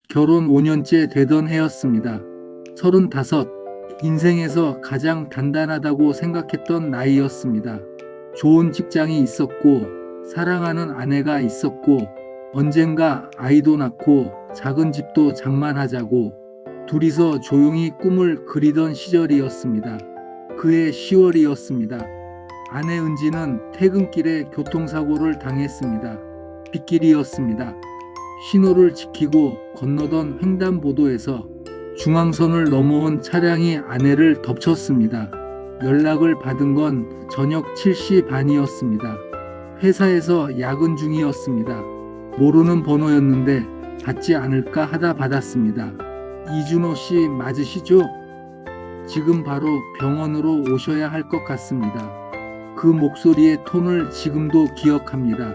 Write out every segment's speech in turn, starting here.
결혼 5년째 되던 해였습니다. 35, 인생에서 가장 단단하다고 생각했던 나이였습니다. 좋은 직장이 있었고, 사랑하는 아내가 있었고, 언젠가 아이도 낳고 작은 집도 장만하자고 둘이서 조용히 꿈을 그리던 시절이었습니다. 그해 10월이었습니다. 아내 은지는 퇴근길에 교통사고를 당했습니다. 빗길이었습니다. 신호를 지키고 건너던 횡단보도에서 중앙선을 넘어온 차량이 아내를 덮쳤습니다. 연락을 받은 건 저녁 7시 반이었습니다. 회사에서 야근 중이었습니다. 모르는 번호였는데 받지 않을까 하다 받았습니다. 이준호 씨 맞으시죠? 지금 바로 병원으로 오셔야 할 것 같습니다. 그 목소리의 톤을 지금도 기억합니다.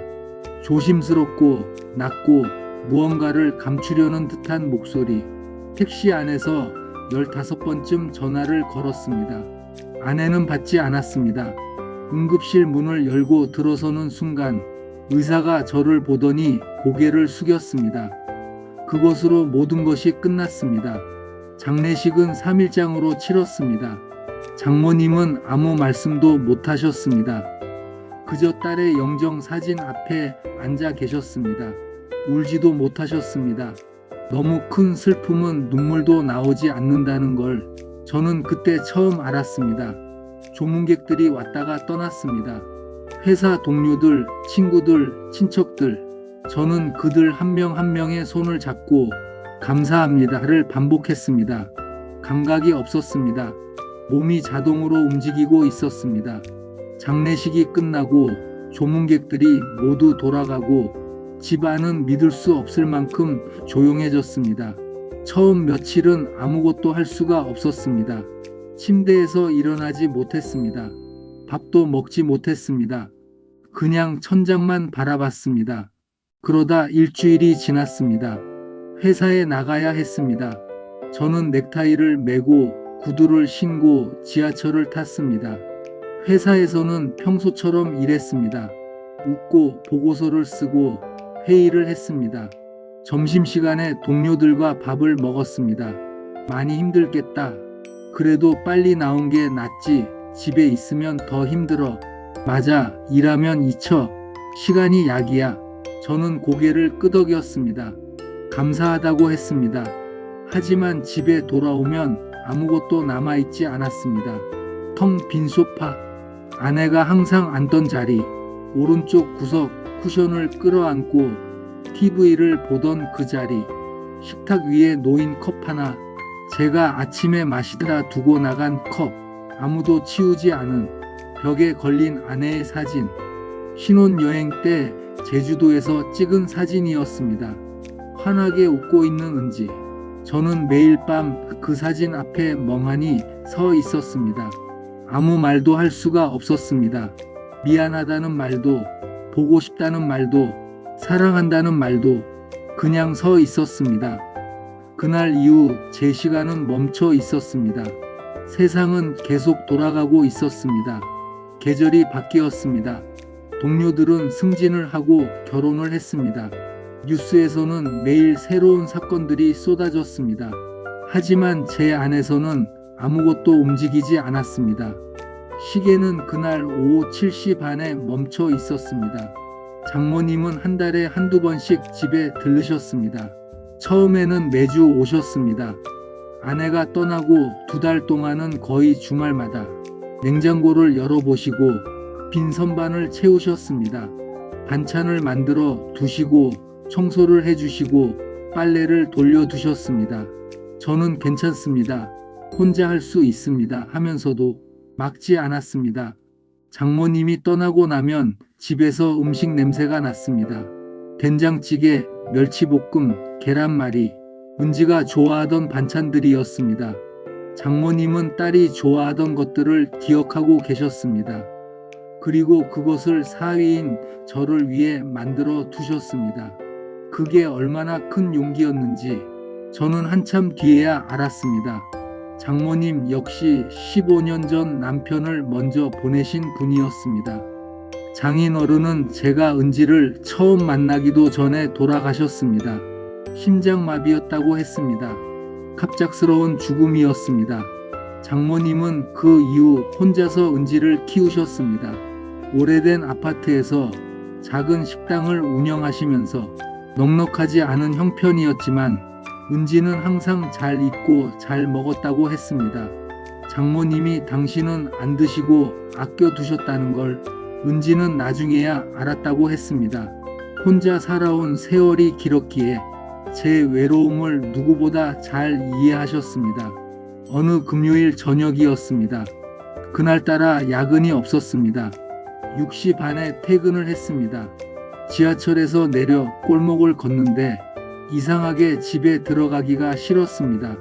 조심스럽고 낮고 무언가를 감추려는 듯한 목소리. 택시 안에서 15번쯤 전화를 걸었습니다. 아내는 받지 않았습니다. 응급실 문을 열고 들어서는 순간 의사가 저를 보더니 고개를 숙였습니다. 그것으로 모든 것이 끝났습니다. 장례식은 3일장으로 치렀습니다. 장모님은 아무 말씀도 못 하셨습니다. 그저 딸의 영정 사진 앞에 앉아 계셨습니다. 울지도 못하셨습니다. 너무 큰 슬픔은 눈물도 나오지 않는다는 걸 저는 그때 처음 알았습니다. 조문객들이 왔다가 떠났습니다. 회사 동료들, 친구들, 친척들, 저는 그들 한 명 한 명의 손을 잡고 감사합니다를 반복했습니다. 감각이 없었습니다. 몸이 자동으로 움직이고 있었습니다. 장례식이 끝나고 조문객들이 모두 돌아가고 집안은 믿을 수 없을 만큼 조용해졌습니다. 처음 며칠은 아무것도 할 수가 없었습니다. 침대에서 일어나지 못했습니다. 밥도 먹지 못했습니다. 그냥 천장만 바라봤습니다. 그러다 일주일이 지났습니다. 회사에 나가야 했습니다. 저는 넥타이를 매고 구두를 신고 지하철을 탔습니다. 회사에서는 평소처럼 일했습니다. 웃고 보고서를 쓰고 회의를 했습니다. 점심시간에 동료들과 밥을 먹었습니다. 많이 힘들겠다. 그래도 빨리 나온 게 낫지. 집에 있으면 더 힘들어. 맞아. 일하면 잊혀. 시간이 약이야. 저는 고개를 끄덕였습니다. 감사하다고 했습니다. 하지만 집에 돌아오면 아무것도 남아있지 않았습니다. 텅 빈 소파, 아내가 항상 앉던 자리, 오른쪽 구석 쿠션을 끌어안고 TV를 보던 그 자리, 식탁 위에 놓인 컵 하나, 제가 아침에 마시다 두고 나간 컵, 아무도 치우지 않은 벽에 걸린 아내의 사진, 신혼여행 때 제주도에서 찍은 사진이었습니다. 환하게 웃고 있는 은지. 저는 매일 밤 그 사진 앞에 멍하니 서 있었습니다. 아무 말도 할 수가 없었습니다. 미안하다는 말도, 보고 싶다는 말도, 사랑한다는 말도 그냥 서 있었습니다. 그날 이후 제 시간은 멈춰 있었습니다. 세상은 계속 돌아가고 있었습니다. 계절이 바뀌었습니다. 동료들은 승진을 하고 결혼을 했습니다. 뉴스에서는 매일 새로운 사건들이 쏟아졌습니다. 하지만 제 안에서는 아무것도 움직이지 않았습니다. 시계는 그날 오후 7시 반에 멈춰 있었습니다. 장모님은 한 달에 한두 번씩 집에 들르셨습니다. 처음에는 매주 오셨습니다. 아내가 떠나고 2달 동안은 거의 주말마다 냉장고를 열어보시고 빈 선반을 채우셨습니다. 반찬을 만들어 두시고 청소를 해주시고 빨래를 돌려두셨습니다. 저는 괜찮습니다. 혼자 할 수 있습니다 하면서도 막지 않았습니다. 장모님이 떠나고 나면 집에서 음식 냄새가 났습니다. 된장찌개, 멸치볶음, 계란말이, 은지가 좋아하던 반찬들이었습니다. 장모님은 딸이 좋아하던 것들을 기억하고 계셨습니다. 그리고 그것을 사위인 저를 위해 만들어 두셨습니다. 그게 얼마나 큰 용기였는지 저는 한참 뒤에야 알았습니다. 장모님 역시 15년 전 남편을 먼저 보내신 분이었습니다. 장인어른은 제가 은지를 처음 만나기도 전에 돌아가셨습니다. 심장마비였다고 했습니다. 갑작스러운 죽음이었습니다. 장모님은 그 이후 혼자서 은지를 키우셨습니다. 오래된 아파트에서 작은 식당을 운영하시면서 넉넉하지 않은 형편이었지만 은지는 항상 잘 입고 잘 먹었다고 했습니다. 장모님이 당신은 안 드시고 아껴두셨다는 걸 은지는 나중에야 알았다고 했습니다. 혼자 살아온 세월이 길었기에 제 외로움을 누구보다 잘 이해하셨습니다. 어느 금요일 저녁이었습니다. 그날따라 야근이 없었습니다. 6시 반에 퇴근을 했습니다. 지하철에서 내려 골목을 걷는데 이상하게 집에 들어가기가 싫었습니다.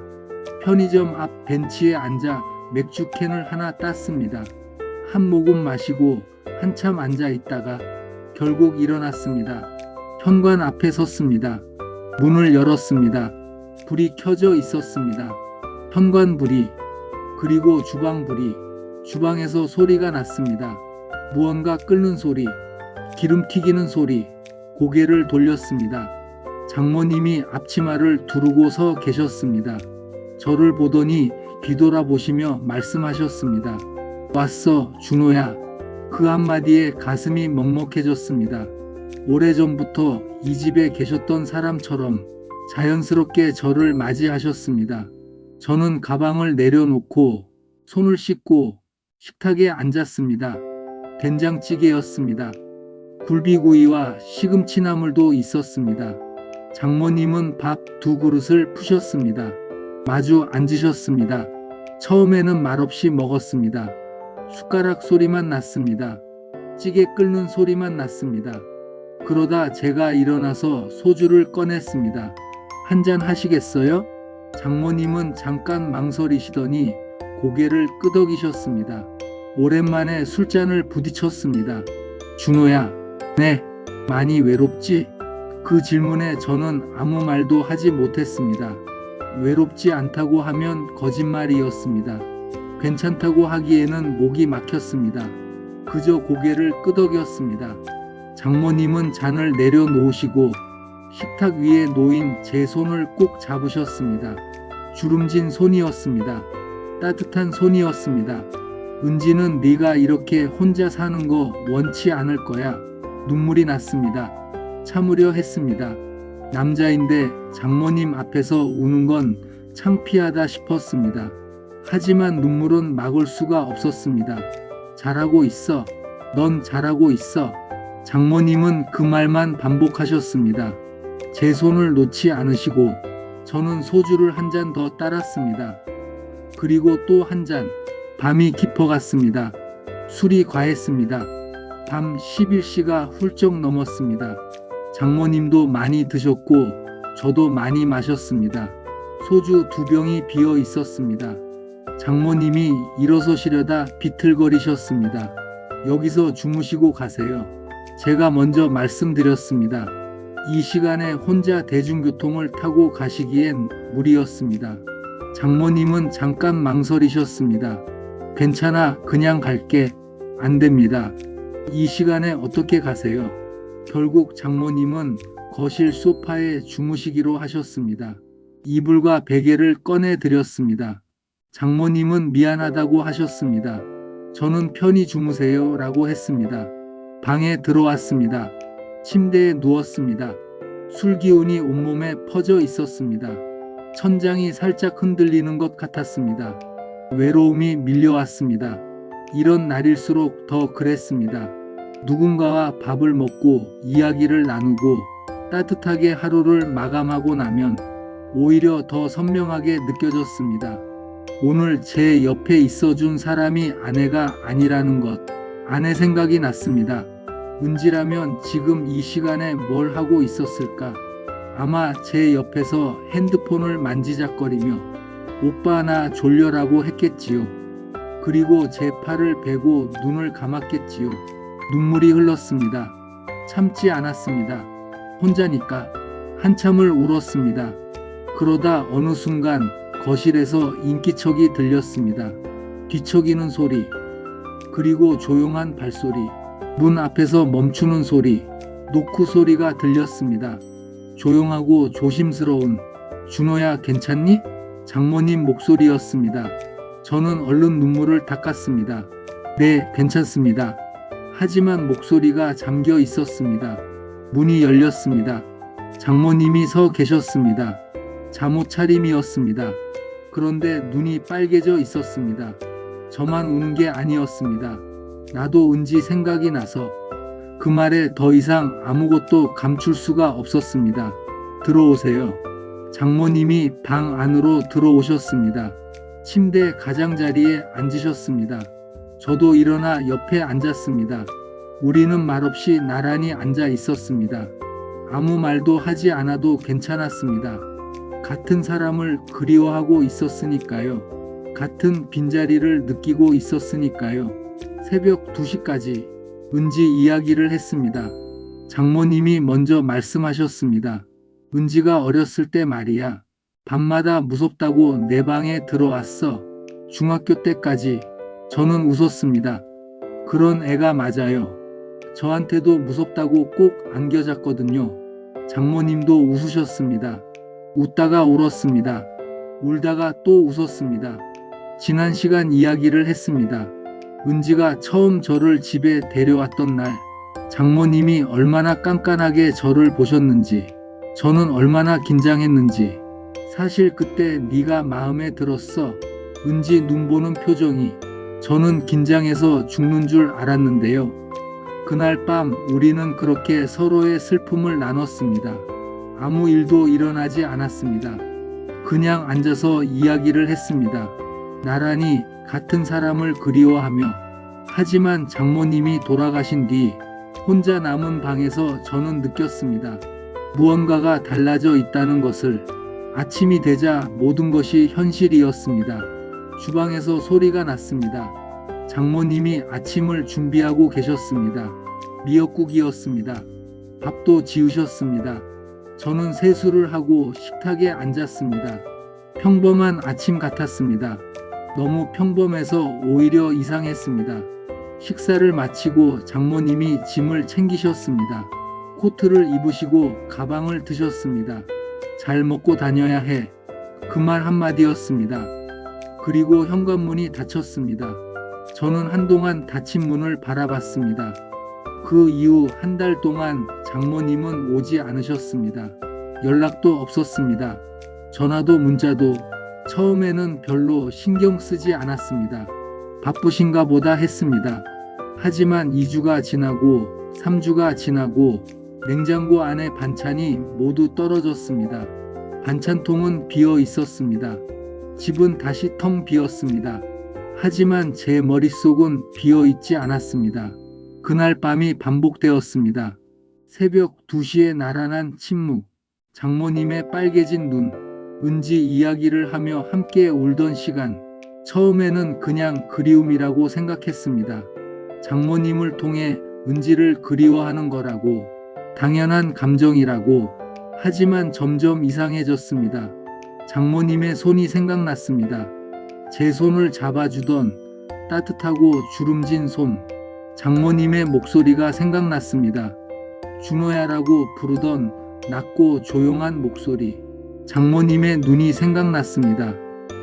편의점 앞 벤치에 앉아 맥주캔을 하나 땄습니다. 한 모금 마시고 한참 앉아 있다가 결국 일어났습니다. 현관 앞에 섰습니다. 문을 열었습니다. 불이 켜져 있었습니다. 현관 불이, 그리고 주방 불이, 주방에서 소리가 났습니다. 무언가 끓는 소리, 기름 튀기는 소리. 고개를 돌렸습니다. 장모님이 앞치마를 두르고 서 계셨습니다. 저를 보더니 뒤돌아보시며 말씀하셨습니다. 왔어, 준호야. 그 한마디에 가슴이 먹먹해졌습니다. 오래전부터 이 집에 계셨던 사람처럼 자연스럽게 저를 맞이하셨습니다. 저는 가방을 내려놓고 손을 씻고 식탁에 앉았습니다. 된장찌개였습니다. 굴비구이와 시금치나물도 있었습니다. 장모님은 밥 2그릇을 푸셨습니다. 마주 앉으셨습니다. 처음에는 말없이 먹었습니다. 숟가락 소리만 났습니다. 찌개 끓는 소리만 났습니다. 그러다 제가 일어나서 소주를 꺼냈습니다. 한잔 하시겠어요? 장모님은 잠깐 망설이시더니 고개를 끄덕이셨습니다. 오랜만에 술잔을 부딪혔습니다. 준호야, 네, 많이 외롭지? 그 질문에 저는 아무 말도 하지 못했습니다. 외롭지 않다고 하면 거짓말이었습니다. 괜찮다고 하기에는 목이 막혔습니다. 그저 고개를 끄덕였습니다. 장모님은 잔을 내려놓으시고 식탁 위에 놓인 제 손을 꼭 잡으셨습니다. 주름진 손이었습니다. 따뜻한 손이었습니다. 은지는 네가 이렇게 혼자 사는 거 원치 않을 거야. 눈물이 났습니다. 참으려 했습니다. 남자인데 장모님 앞에서 우는 건 창피하다 싶었습니다. 하지만 눈물은 막을 수가 없었습니다. 잘하고 있어. 넌 잘하고 있어. 장모님은 그 말만 반복하셨습니다. 제 손을 놓지 않으시고 저는 소주를 한 잔 더 따랐습니다. 그리고 또 한 잔. 밤이 깊어갔습니다. 술이 과했습니다. 밤 11시가 훌쩍 넘었습니다. 장모님도 많이 드셨고 저도 많이 마셨습니다. 소주 2병이 비어 있었습니다. 장모님이 일어서시려다 비틀거리셨습니다. 여기서 주무시고 가세요. 제가 먼저 말씀드렸습니다. 이 시간에 혼자 대중교통을 타고 가시기엔 무리였습니다. 장모님은 잠깐 망설이셨습니다. 괜찮아, 그냥 갈게. 안 됩니다. 이 시간에 어떻게 가세요? 결국 장모님은 거실 소파에 주무시기로 하셨습니다. 이불과 베개를 꺼내 드렸습니다. 장모님은 미안하다고 하셨습니다. 저는 편히 주무세요 라고 했습니다. 방에 들어왔습니다. 침대에 누웠습니다. 술 기운이 온몸에 퍼져 있었습니다. 천장이 살짝 흔들리는 것 같았습니다. 외로움이 밀려왔습니다. 이런 날일수록 더 그랬습니다. 누군가와 밥을 먹고 이야기를 나누고 따뜻하게 하루를 마감하고 나면 오히려 더 선명하게 느껴졌습니다. 오늘 제 옆에 있어준 사람이 아내가 아니라는 것, 아내 생각이 났습니다. 은지라면 지금 이 시간에 뭘 하고 있었을까? 아마 제 옆에서 핸드폰을 만지작거리며 오빠 나 졸려라고 했겠지요. 그리고 제 팔을 베고 눈을 감았겠지요. 눈물이 흘렀습니다. 참지 않았습니다. 혼자니까 한참을 울었습니다. 그러다 어느 순간 거실에서 인기척이 들렸습니다. 뒤척이는 소리, 그리고 조용한 발소리, 문 앞에서 멈추는 소리, 노크 소리가 들렸습니다. 조용하고 조심스러운 준호야 괜찮니? 장모님 목소리였습니다. 저는 얼른 눈물을 닦았습니다. 네, 괜찮습니다. 하지만 목소리가 잠겨 있었습니다. 문이 열렸습니다. 장모님이 서 계셨습니다. 잠옷 차림이었습니다. 그런데 눈이 빨개져 있었습니다. 저만 우는 게 아니었습니다. 나도 은지 생각이 나서 그 말에 더 이상 아무것도 감출 수가 없었습니다. 들어오세요. 장모님이 방 안으로 들어오셨습니다. 침대 가장자리에 앉으셨습니다. 저도 일어나 옆에 앉았습니다. 우리는 말없이 나란히 앉아 있었습니다. 아무 말도 하지 않아도 괜찮았습니다. 같은 사람을 그리워하고 있었으니까요. 같은 빈자리를 느끼고 있었으니까요. 새벽 2시까지 은지 이야기를 했습니다. 장모님이 먼저 말씀하셨습니다. 은지가 어렸을 때 말이야. 밤마다 무섭다고 내 방에 들어왔어. 중학교 때까지. 저는 웃었습니다. 그런 애가 맞아요. 저한테도 무섭다고 꼭 안겨잤거든요. 장모님도 웃으셨습니다. 웃다가 울었습니다. 울다가 또 웃었습니다. 지난 시간 이야기를 했습니다. 은지가 처음 저를 집에 데려왔던 날, 장모님이 얼마나 깐깐하게 저를 보셨는지, 저는 얼마나 긴장했는지. 사실 그때 네가 마음에 들었어. 은지 눈 보는 표정이. 저는 긴장해서 죽는 줄 알았는데요. 그날 밤 우리는 그렇게 서로의 슬픔을 나눴습니다. 아무 일도 일어나지 않았습니다. 그냥 앉아서 이야기를 했습니다. 나란히 같은 사람을 그리워하며. 하지만 장모님이 돌아가신 뒤 혼자 남은 방에서 저는 느꼈습니다. 무언가가 달라져 있다는 것을. 아침이 되자 모든 것이 현실이었습니다. 주방에서 소리가 났습니다. 장모님이 아침을 준비하고 계셨습니다. 미역국이었습니다. 밥도 지으셨습니다. 저는 세수를 하고 식탁에 앉았습니다. 평범한 아침 같았습니다. 너무 평범해서 오히려 이상했습니다. 식사를 마치고 장모님이 짐을 챙기셨습니다. 코트를 입으시고 가방을 드셨습니다. 잘 먹고 다녀야 해. 그 말 한마디였습니다. 그리고 현관문이 닫혔습니다. 저는 한동안 닫힌 문을 바라봤습니다. 그 이후 한 달 동안 장모님은 오지 않으셨습니다. 연락도 없었습니다. 전화도 문자도. 처음에는 별로 신경 쓰지 않았습니다. 바쁘신가 보다 했습니다. 하지만 2주가 지나고 3주가 지나고 냉장고 안에 반찬이 모두 떨어졌습니다. 반찬통은 비어 있었습니다. 집은 다시 텅 비었습니다. 하지만 제 머릿속은 비어 있지 않았습니다. 그날 밤이 반복되었습니다. 새벽 2시에 나란한 침묵, 장모님의 빨개진 눈, 은지 이야기를 하며 함께 울던 시간. 처음에는 그냥 그리움이라고 생각했습니다. 장모님을 통해 은지를 그리워하는 거라고, 당연한 감정이라고. 하지만 점점 이상해졌습니다. 장모님의 손이 생각났습니다. 제 손을 잡아주던 따뜻하고 주름진 손. 장모님의 목소리가 생각났습니다. 준호야라고 부르던 낮고 조용한 목소리. 장모님의 눈이 생각났습니다.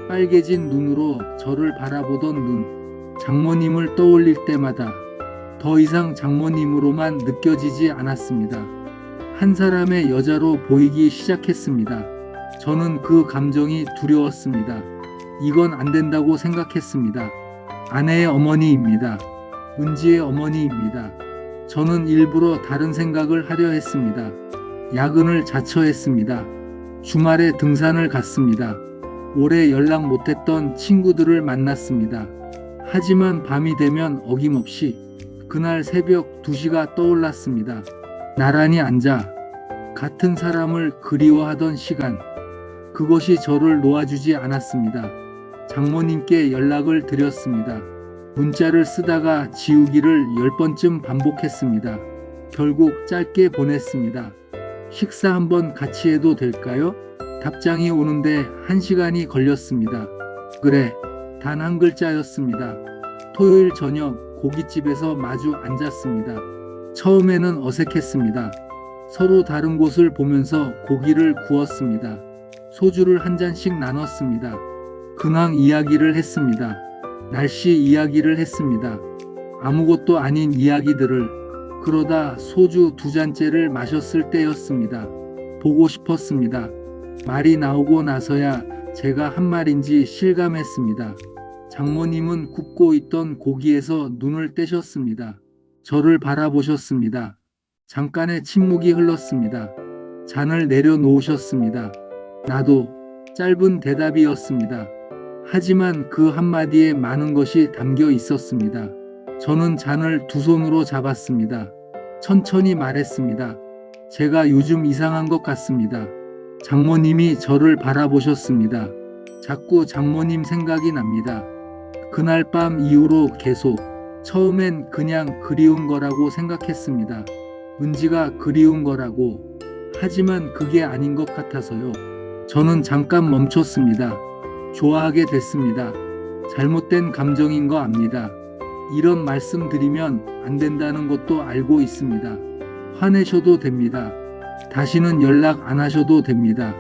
빨개진 눈으로 저를 바라보던 눈. 장모님을 떠올릴 때마다 더 이상 장모님으로만 느껴지지 않았습니다. 한 사람의 여자로 보이기 시작했습니다. 저는 그 감정이 두려웠습니다. 이건 안 된다고 생각했습니다. 아내의 어머니입니다. 은지의 어머니입니다. 저는 일부러 다른 생각을 하려 했습니다. 야근을 자처했습니다. 주말에 등산을 갔습니다. 오래 연락 못했던 친구들을 만났습니다. 하지만 밤이 되면 어김없이 그날 새벽 2시가 떠올랐습니다. 나란히 앉아 같은 사람을 그리워하던 시간. 그것이 저를 놓아주지 않았습니다. 장모님께 연락을 드렸습니다. 문자를 쓰다가 지우기를 10번쯤 반복했습니다. 결국 짧게 보냈습니다. 식사 한번 같이 해도 될까요? 답장이 오는데 1시간이 걸렸습니다. 그래, 단 한 글자였습니다. 토요일 저녁 고깃집에서 마주 앉았습니다. 처음에는 어색했습니다. 서로 다른 곳을 보면서 고기를 구웠습니다. 소주를 한 잔씩 나눴습니다. 근황 이야기를 했습니다. 날씨 이야기를 했습니다. 아무것도 아닌 이야기들을. 그러다 소주 2잔째를 마셨을 때였습니다. 보고 싶었습니다. 말이 나오고 나서야 제가 한 말인지 실감했습니다. 장모님은 굽고 있던 고기에서 눈을 떼셨습니다. 저를 바라보셨습니다. 잠깐의 침묵이 흘렀습니다. 잔을 내려놓으셨습니다. 나도 짧은 대답이었습니다. 하지만 그 한마디에 많은 것이 담겨 있었습니다. 저는 잔을 2손으로 잡았습니다. 천천히 말했습니다. 제가 요즘 이상한 것 같습니다. 장모님이 저를 바라보셨습니다. 자꾸 장모님 생각이 납니다. 그날 밤 이후로 계속. 처음엔 그냥 그리운 거라고 생각했습니다. 은지가 그리운 거라고. 하지만 그게 아닌 것 같아서요. 저는 잠깐 멈췄습니다. 좋아하게 됐습니다. 잘못된 감정인 거 압니다. 이런 말씀 드리면 안 된다는 것도 알고 있습니다. 화내셔도 됩니다. 다시는 연락 안 하셔도 됩니다.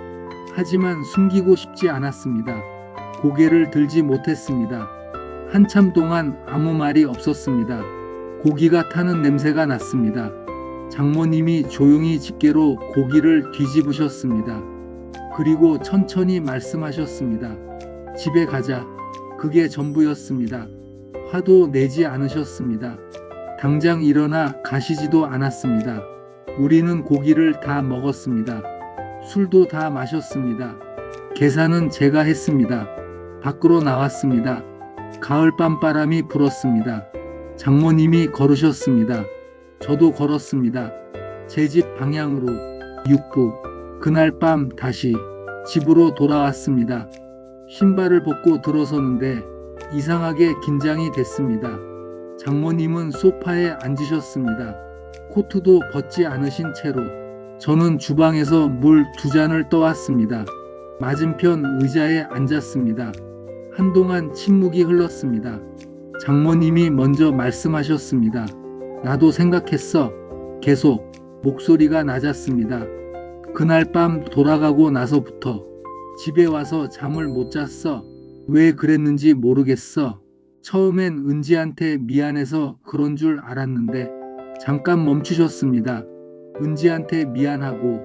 하지만 숨기고 싶지 않았습니다. 고개를 들지 못했습니다. 한참 동안 아무 말이 없었습니다. 고기가 타는 냄새가 났습니다. 장모님이 조용히 집게로 고기를 뒤집으셨습니다. 그리고 천천히 말씀하셨습니다. 집에 가자. 그게 전부였습니다. 화도 내지 않으셨습니다. 당장 일어나 가시지도 않았습니다. 우리는 고기를 다 먹었습니다. 술도 다 마셨습니다. 계산은 제가 했습니다. 밖으로 나왔습니다. 가을밤 바람이 불었습니다. 장모님이 걸으셨습니다. 저도 걸었습니다. 제 집 방향으로. 6부. 그날 밤 다시 집으로 돌아왔습니다. 신발을 벗고 들어서는데 이상하게 긴장이 됐습니다. 장모님은 소파에 앉으셨습니다. 코트도 벗지 않으신 채로. 저는 주방에서 물 2잔을 떠왔습니다. 맞은편 의자에 앉았습니다. 한동안 침묵이 흘렀습니다. 장모님이 먼저 말씀하셨습니다. 나도 생각했어. 계속. 목소리가 낮았습니다. 그날 밤 돌아가고 나서부터 집에 와서 잠을 못 잤어. 왜 그랬는지 모르겠어. 처음엔 은지한테 미안해서 그런 줄 알았는데. 잠깐 멈추셨습니다. 은지한테 미안하고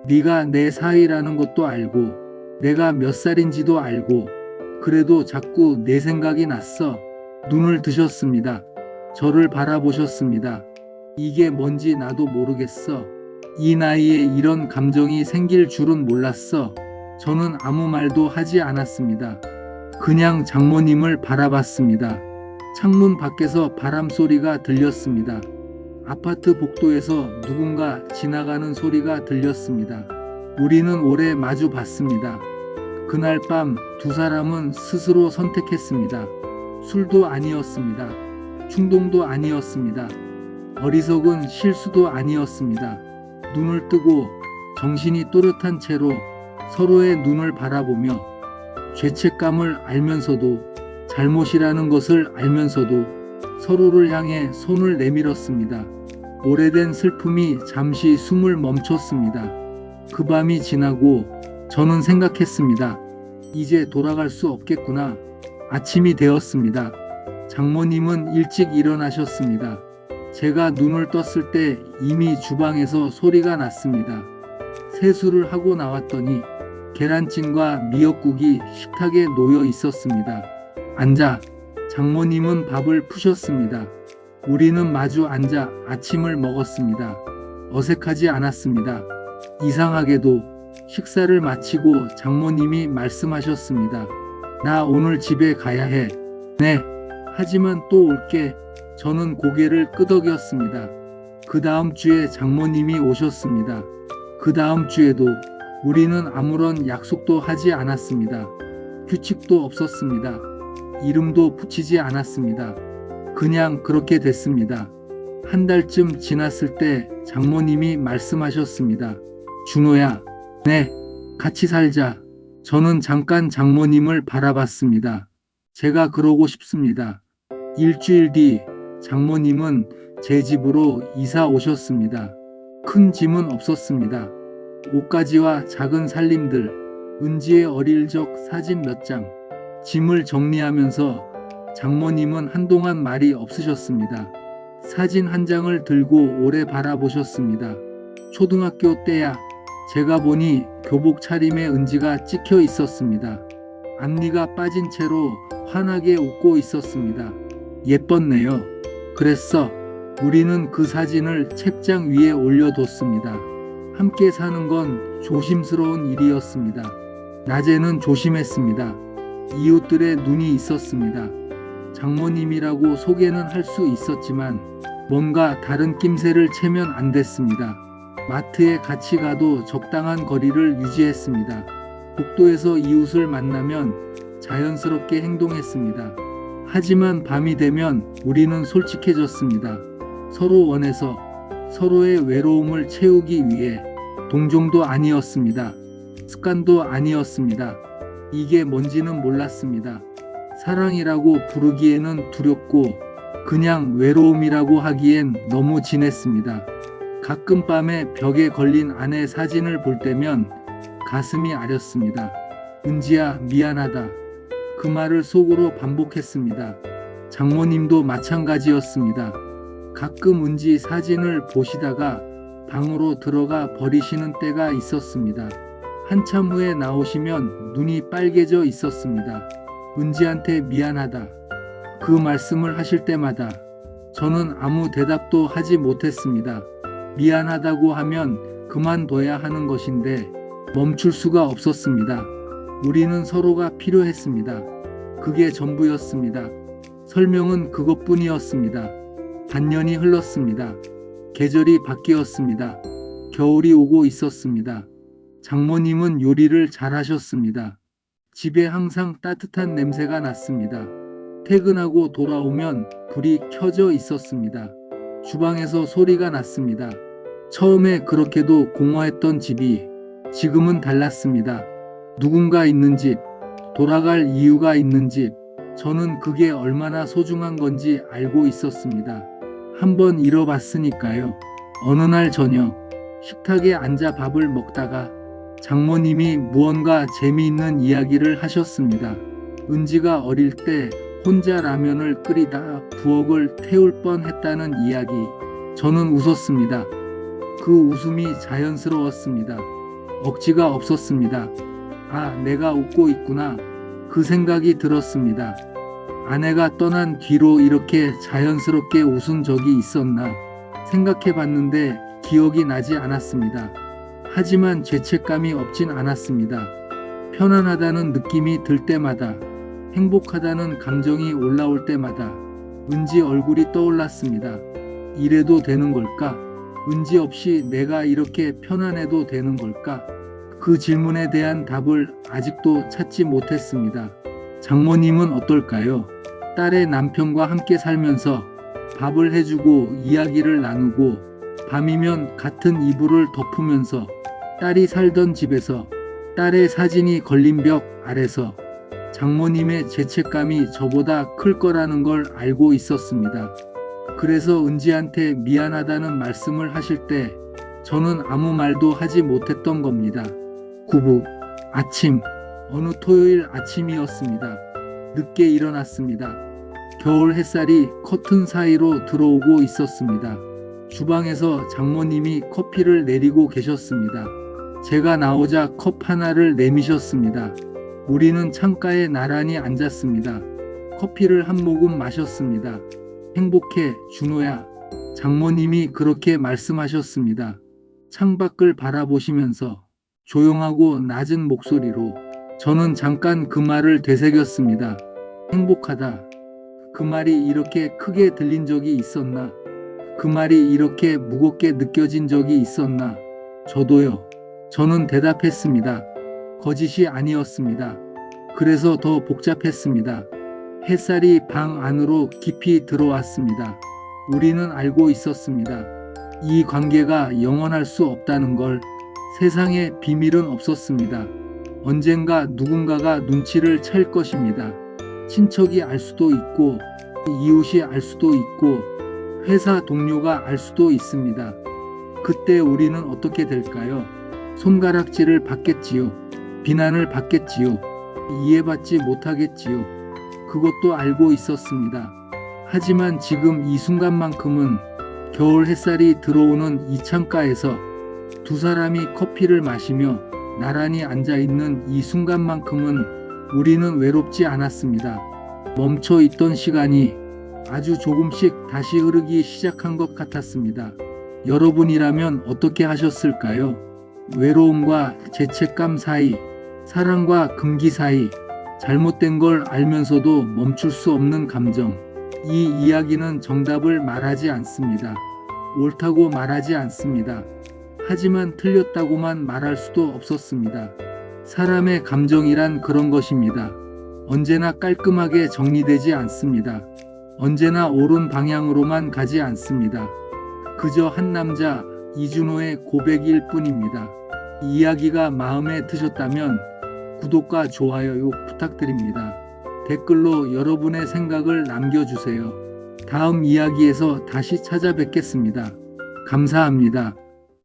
네가 내 사위라는 것도 알고 내가 몇 살인지도 알고 그래도 자꾸 내 생각이 났어. 눈을 드셨습니다. 저를 바라보셨습니다. 이게 뭔지 나도 모르겠어. 이 나이에 이런 감정이 생길 줄은 몰랐어. 저는 아무 말도 하지 않았습니다. 그냥 장모님을 바라봤습니다. 창문 밖에서 바람 소리가 들렸습니다. 아파트 복도에서 누군가 지나가는 소리가 들렸습니다. 우리는 오래 마주 봤습니다. 그날 밤 2사람은 스스로 선택했습니다. 술도 아니었습니다. 충동도 아니었습니다. 어리석은 실수도 아니었습니다. 눈을 뜨고 정신이 또렷한 채로 서로의 눈을 바라보며 죄책감을 알면서도 잘못이라는 것을 알면서도 서로를 향해 손을 내밀었습니다. 오래된 슬픔이 잠시 숨을 멈췄습니다. 그 밤이 지나고 저는 생각했습니다. 이제 돌아갈 수 없겠구나. 아침이 되었습니다. 장모님은 일찍 일어나셨습니다. 제가 눈을 떴을 때 이미 주방에서 소리가 났습니다. 세수를 하고 나왔더니 계란찜과 미역국이 식탁에 놓여 있었습니다. 앉아. 장모님은 밥을 푸셨습니다. 우리는 마주 앉아 아침을 먹었습니다. 어색하지 않았습니다. 이상하게도 식사를 마치고 장모님이 말씀하셨습니다. 나 오늘 집에 가야 해. 네. 하지만 또 올게. 저는 고개를 끄덕였습니다. 그 다음 주에 장모님이 오셨습니다. 그 다음 주에도 우리는 아무런 약속도 하지 않았습니다. 규칙도 없었습니다. 이름도 붙이지 않았습니다. 그냥 그렇게 됐습니다. 한 달쯤 지났을 때 장모님이 말씀하셨습니다. 준호야, 네, 같이 살자. 저는 잠깐 장모님을 바라봤습니다. 제가 그러고 싶습니다. 일주일 뒤 장모님은 제 집으로 이사 오셨습니다. 큰 짐은 없었습니다. 옷가지와 작은 살림들, 은지의 어릴 적 사진 몇 장, 짐을 정리하면서 장모님은 한동안 말이 없으셨습니다. 사진 한 장을 들고 오래 바라보셨습니다. 초등학교 때야 제가 보니 교복 차림에 은지가 찍혀 있었습니다. 앞니가 빠진 채로 환하게 웃고 있었습니다. 예뻤네요. 그랬어. 우리는 그 사진을 책장 위에 올려뒀습니다. 함께 사는 건 조심스러운 일이었습니다. 낮에는 조심했습니다. 이웃들의 눈이 있었습니다. 장모님이라고 소개는 할 수 있었지만 뭔가 다른 낌새를 채면 안 됐습니다. 마트에 같이 가도 적당한 거리를 유지했습니다. 복도에서 이웃을 만나면 자연스럽게 행동했습니다. 하지만 밤이 되면 우리는 솔직해졌습니다. 서로 원해서 서로의 외로움을 채우기 위해 동정도 아니었습니다. 습관도 아니었습니다. 이게 뭔지는 몰랐습니다. 사랑이라고 부르기에는 두렵고 그냥 외로움이라고 하기엔 너무 진했습니다. 가끔 밤에 벽에 걸린 아내 사진을 볼 때면 가슴이 아렸습니다. 은지야, 미안하다. 그 말을 속으로 반복했습니다. 장모님도 마찬가지였습니다. 가끔 은지 사진을 보시다가 방으로 들어가 버리시는 때가 있었습니다. 한참 후에 나오시면 눈이 빨개져 있었습니다. 은지한테 미안하다. 그 말씀을 하실 때마다 저는 아무 대답도 하지 못했습니다. 미안하다고 하면 그만둬야 하는 것인데 멈출 수가 없었습니다. 우리는 서로가 필요했습니다. 그게 전부였습니다. 설명은 그것뿐이었습니다. 반년이 흘렀습니다. 계절이 바뀌었습니다. 겨울이 오고 있었습니다. 장모님은 요리를 잘하셨습니다. 집에 항상 따뜻한 냄새가 났습니다. 퇴근하고 돌아오면 불이 켜져 있었습니다. 주방에서 소리가 났습니다. 처음에 그렇게도 공허했던 집이 지금은 달랐습니다. 누군가 있는 집, 돌아갈 이유가 있는 집, 저는 그게 얼마나 소중한 건지 알고 있었습니다. 한번 잃어봤으니까요. 어느 날 저녁, 식탁에 앉아 밥을 먹다가 장모님이 무언가 재미있는 이야기를 하셨습니다. 은지가 어릴 때 혼자 라면을 끓이다 부엌을 태울 뻔했다는 이야기. 저는 웃었습니다. 그 웃음이 자연스러웠습니다. 억지가 없었습니다. 아, 내가 웃고 있구나. 그 생각이 들었습니다. 아내가 떠난 뒤로 이렇게 자연스럽게 웃은 적이 있었나 생각해 봤는데 기억이 나지 않았습니다. 하지만 죄책감이 없진 않았습니다. 편안하다는 느낌이 들 때마다, 행복하다는 감정이 올라올 때마다 은지 얼굴이 떠올랐습니다. 이래도 되는 걸까? 은지 없이 내가 이렇게 편안해도 되는 걸까? 그 질문에 대한 답을 아직도 찾지 못했습니다. 장모님은 어떨까요? 딸의 남편과 함께 살면서 밥을 해주고 이야기를 나누고 밤이면 같은 이불을 덮으면서 딸이 살던 집에서 딸의 사진이 걸린 벽 아래서 장모님의 죄책감이 저보다 클 거라는 걸 알고 있었습니다. 그래서 은지한테 미안하다는 말씀을 하실 때 저는 아무 말도 하지 못했던 겁니다. 구부 아침, 어느 토요일 아침이었습니다. 늦게 일어났습니다. 겨울 햇살이 커튼 사이로 들어오고 있었습니다. 주방에서 장모님이 커피를 내리고 계셨습니다. 제가 나오자 컵 하나를 내미셨습니다. 우리는 창가에 나란히 앉았습니다. 커피를 한 모금 마셨습니다. 행복해, 준호야. 장모님이 그렇게 말씀하셨습니다. 창밖을 바라보시면서 조용하고 낮은 목소리로. 저는 잠깐 그 말을 되새겼습니다. 행복하다. 그 말이 이렇게 크게 들린 적이 있었나? 그 말이 이렇게 무겁게 느껴진 적이 있었나? 저도요. 저는 대답했습니다. 거짓이 아니었습니다. 그래서 더 복잡했습니다. 햇살이 방 안으로 깊이 들어왔습니다. 우리는 알고 있었습니다. 이 관계가 영원할 수 없다는 걸. 세상에 비밀은 없었습니다. 언젠가 누군가가 눈치를 챌 것입니다. 친척이 알 수도 있고, 이웃이 알 수도 있고, 회사 동료가 알 수도 있습니다. 그때 우리는 어떻게 될까요? 손가락질을 받겠지요. 비난을 받겠지요. 이해받지 못하겠지요. 그것도 알고 있었습니다. 하지만 지금 이 순간만큼은 겨울 햇살이 들어오는 이 창가에서 두 사람이 커피를 마시며 나란히 앉아있는 이 순간만큼은 우리는 외롭지 않았습니다. 멈춰 있던 시간이 아주 조금씩 다시 흐르기 시작한 것 같았습니다. 여러분이라면 어떻게 하셨을까요? 외로움과 죄책감 사이, 사랑과 금기 사이, 잘못된 걸 알면서도 멈출 수 없는 감정. 이 이야기는 정답을 말하지 않습니다. 옳다고 말하지 않습니다. 하지만 틀렸다고만 말할 수도 없었습니다. 사람의 감정이란 그런 것입니다. 언제나 깔끔하게 정리되지 않습니다. 언제나 옳은 방향으로만 가지 않습니다. 그저 한 남자 이준호의 고백일 뿐입니다. 이 이야기가 마음에 드셨다면 구독과 좋아요 부탁드립니다. 댓글로 여러분의 생각을 남겨주세요. 다음 이야기에서 다시 찾아뵙겠습니다. 감사합니다.